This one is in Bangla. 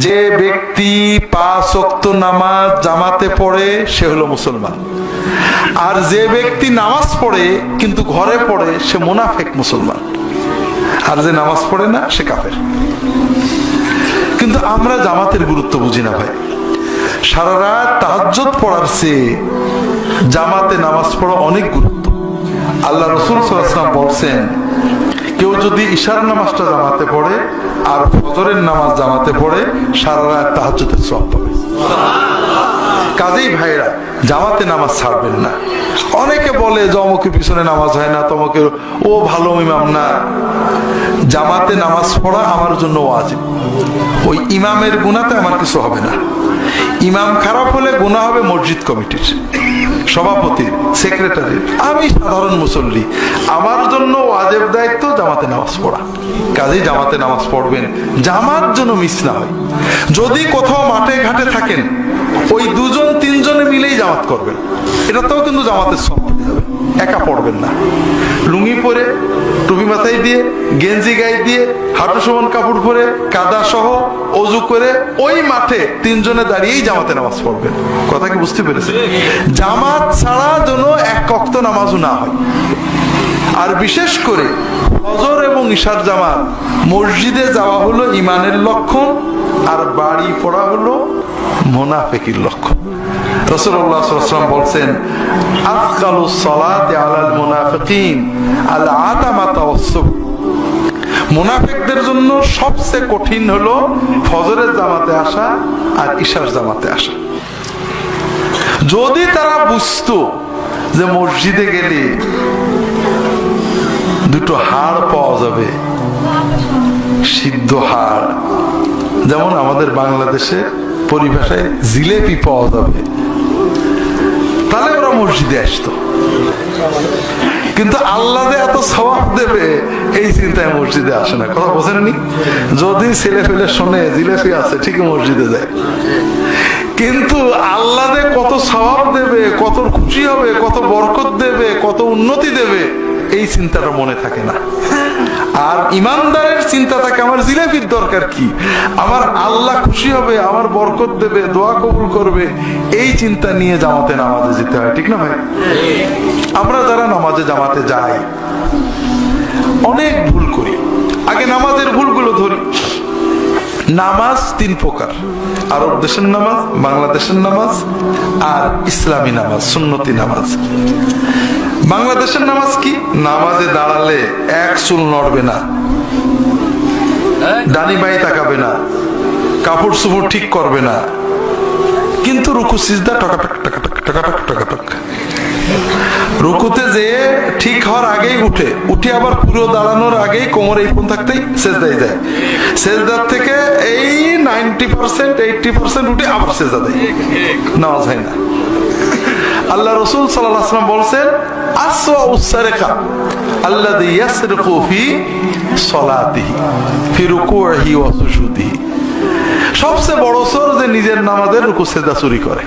যে ব্যক্তি 5 ওয়াক্ত নামাজ জামাতে পড়ে সে হলো মুসলমান, আর যে ব্যক্তি নামাজ পড়ে কিন্তু ঘরে পড়ে সে মুনাফিক মুসলমান, আর যে নামাজ পড়ে না সে কাফের। কিন্তু আমরা জামাতের গুরুত্ব বুঝি না ভাই। সারা রাত তাহাজ্জুদ পড়ার চেয়ে জামাতে নামাজ পড়া অনেক গুরুত্ব। আল্লাহ রাসূল সাল্লাল্লাহু আলাইহি ওয়াসাল্লাম বলছেন, কেউ যদি ইশার নামাজটা জামাতে পড়ে আর ফজরের নামাজ জামাতে পড়ে সারা রাত তাহাজ্জুদের সওয়াব পাবে। কাজেই ভাইরা জামাতে নামাজ ছাড়বেন না। অনেকে বলে যে অমুকের পিছনে নামাজ হয় না, তমকের ও ভালো ইমাম না। জামাতে নামাজ পড়া আমার জন্য ওয়াজিব। ওই ইমামের গুনাহতে আমার কিছু হবে না। ইমাম খারাপ হলে গুনাহ হবে মসজিদ কমিটির, সভাপতির, সেক্রেটারির। আমি সাধারণ মুসল্লি, আমার জন্য ওয়াজিব দায়িত্ব জামাতে নামাজ পড়া। কাজেই জামাতে নামাজ পড়বেন, জামাত যেন মিস না হয়। যদি কোথাও মাঠে ঘাটে থাকেন, ওই 2-3 মিলেই জামাত করবেন। এটাতেও কিন্তু জামাতের সওয়াব পেয়ে যাবেন। একা পড়বেন না। লুঙ্গি পরে, টুপি মাথায় দিয়ে, গেঞ্জি গায়ে দিয়ে, হাঁটু সমান কাপড় পরে, কাদা সহ ওযু করে ওই মাঠে 3 জনে দাঁড়িয়েই জামাতে নামাজ পড়বেন। কথা কি বুঝতে পেরেছেন? জামাত ছাড়া যেন এক ওয়াক্ত নামাজও না হয়। আর বিশেষ করে ফজর এবং ইশার জামাত, মসজিদে যাওয়া হলো ঈমানের লক্ষণ, আর বাড়ি পড়া হলো মুনাফিকের লক্ষণ। রাসূলুল্লাহ সাল্লাল্লাহু আলাইহি ওয়াসাল্লাম বলছেন, আফকালুস সালাতি আলাল মুনাফিকিন আল আতামাতা ওয়াস-সুবহ। মুনাফিকদের জন্য সবচেয়ে কঠিন হলো ফজরের জামাতে আসা আর ইশার জামাতে আসা। যদি তারা বুঝতো যে মসজিদে গেলে 2টো হাড় পাওয়া যাবে, সিদ্ধ হাড়, যেমন আমাদের বাংলাদেশে পরিভাষায় জিলেপি পাওয়া যাবে, তাহলে ওরা মসজিদে আসতো। কিন্তু আল্লাহ যে এত সওয়াব দেবে এই চিন্তায় মসজিদে আসে না। কথা বোঝেননি? যদি ছেলে ফেলে শোনে জিলেপি আছে, ঠিকই মসজিদে যায়। কিন্তু আল্লাহ যে কত সওয়াব দেবে, কত খুশি হবে, কত বরকত দেবে, কত উন্নতি দেবে, এই চিন্তাটা মনে থাকে না। আর ইমানদারের চিন্তা থাকে আমার জিলাপির দরকার কি, আমার আল্লাহ খুশি হবে, আমার বরকত দেবে, দোয়া কবুল করবে, এই চিন্তা নিয়ে জামাতে নামাজে যেতে হয়। ঠিক না ভাই? আমরা যারা নামাজে জামাতে যাই অনেক ভুল করি। আগে নামাজের ভুলগুলো ধরি। নামাজ 3 প্রকার: আরব দেশের নামাজ, বাংলাদেশের নামাজ, আর ইসলামী নামাজ, সুন্নতি নামাজ। বাংলাদেশের নামাজ কি? নামাজে দাঁড়ালে এক চুল নড়বে না, ডানি বাই তাকাবে না, কাপড় চোপড় ঠিক করবে না, কিন্তু রুকু সিজদা টকাটক টকাটক টকাটক টকাটক। রুকুতে যে ঠিক হওয়ার আগেই উঠে আবার পুরো দাঁড়ানোর আগেই কোমর এই কোণ থাকতেই সেজদায় যায়। সেজদার থেকে এই 90% 80% উঠে আবার সেজদা দেয়। নামাজ হয় না। আল্লাহ রাসূল সাল্লাল্লাহু আলাইহি ওয়াসাল্লাম বলেছেন, আসওয়াউস সারিকা আল্লাযী ইয়াসরিকু ফি সালাতিহি ফি রুকুইহি ওয়া সুজুদিহি। সবচেয়ে বড় চোর যে নিজের নামাজের রুকু সিজদা চুরি করে।